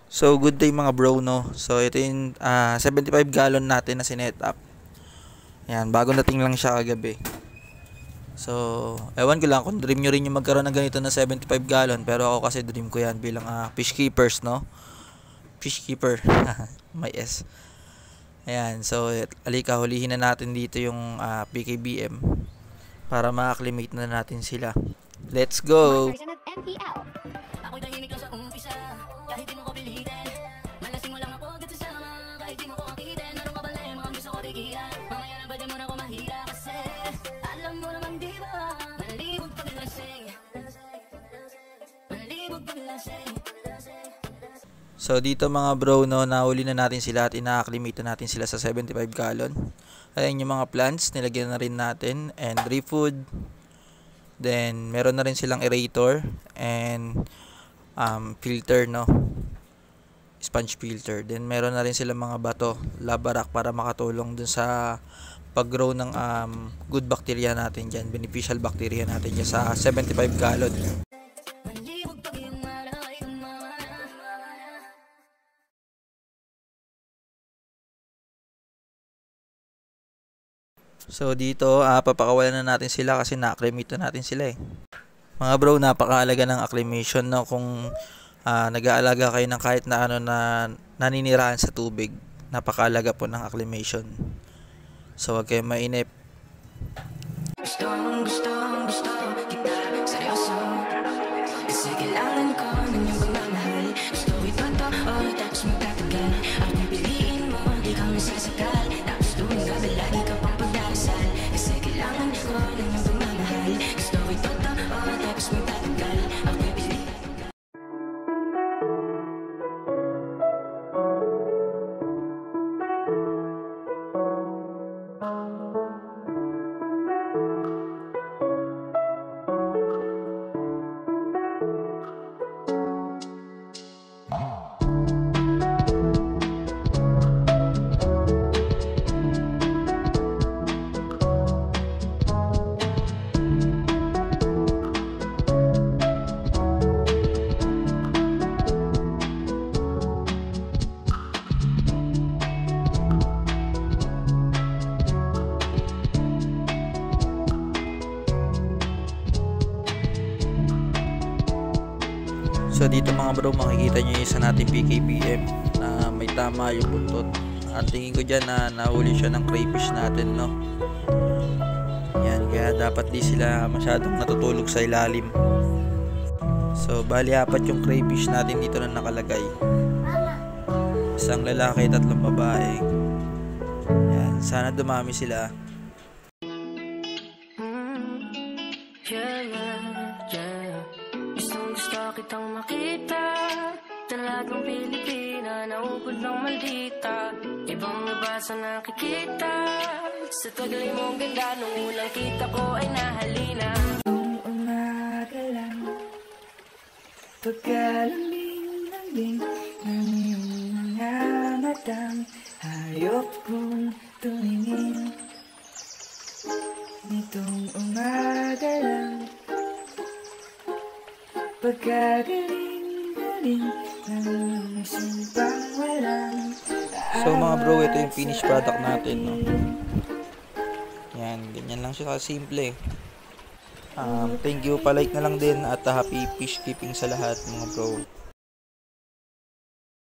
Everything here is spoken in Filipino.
So good day mga bro, no. So ito yung 75 gallon natin na sinet up. Yan, bagong dating lang siya kagabi. So ewan ko lang kung dream nyo rin yung magkaroon ng ganito na 75 gallon, pero ako kasi dream ko yan bilang fish keepers, no. Fish keeper. May S. Ayan, so alika, hulihin na natin dito yung PKBM para ma-acclimate na natin sila. Let's go. Ako'y tahimik lang sa umpisa, kahit di mo ko pilitin. Malasing mo lang ako agad sa sama, kahit di mo ko akitin. Anong kabalayan mo ang gusto ko tigilan? Mamaya na ba di mo na ko mahira kasi alam mo naman di ba, malibog pag lasing, malibog pag lasing. So dito mga bro, no, nahuli na natin sila at ina-acclimate na natin sila sa 75 gallon. Ayan yung mga plants, nilagyan na rin natin, and refood. Then meron na rin silang aerator and filter, no, sponge filter. Then meron na rin silang mga bato, lava rock, para makatulong dun sa pag-grow ng good bacteria natin dyan, beneficial bacteria natin dyan sa 75 gallon. So dito papakawalan na natin sila kasi na-acclimate na natin sila eh. Mga bro, napakaalaga ng acclimation, no, kung nag-aalaga kayo ng kahit na ano na naninirahan sa tubig. Napakaalaga po ng acclimation. So wag kayong mainip. Gusto kita seryoso, kasi kailangan ko ng iyong pagmamahal. Gusto ito tapos magtatagal. Ako piliin mo, di ka masasakal. Tapos tuwing gabi lagi ka pang pagdarasal, kasi kailangan ko ng iyong pagmamahal. Gusto ito tapos magtatagal. Ako piliin. So dito mga bro, makikita nyo yung isa natin PKBM na may tama yung buntot. At tingin ko dyan na nahuli siya ng crayfish natin, no. Yan, kaya dapat di sila masyadong natutulog sa ilalim. So bali 4 yung crayfish natin dito na nakalagay. Isang lalaki, 3 babae. Yan, sana dumami sila. Gusto kitang makita sa lahat ng Pilipina, naubod ng maldita. Ibang iba sa nakikita, sa taglay mong ganda, nung unang kita ko ay nahalina. Nung umaga lang, pagkalambing-lambing ng iyong mga matang, hayop kong tumingin. Nitong umaga lang, pagkagaling-galing ng simpang walang. So mga bro, ito yung finished product natin, no. Yan, ganyan lang siya simple. Thank you, palike na lang din, at happy fish keeping sa lahat mga bro.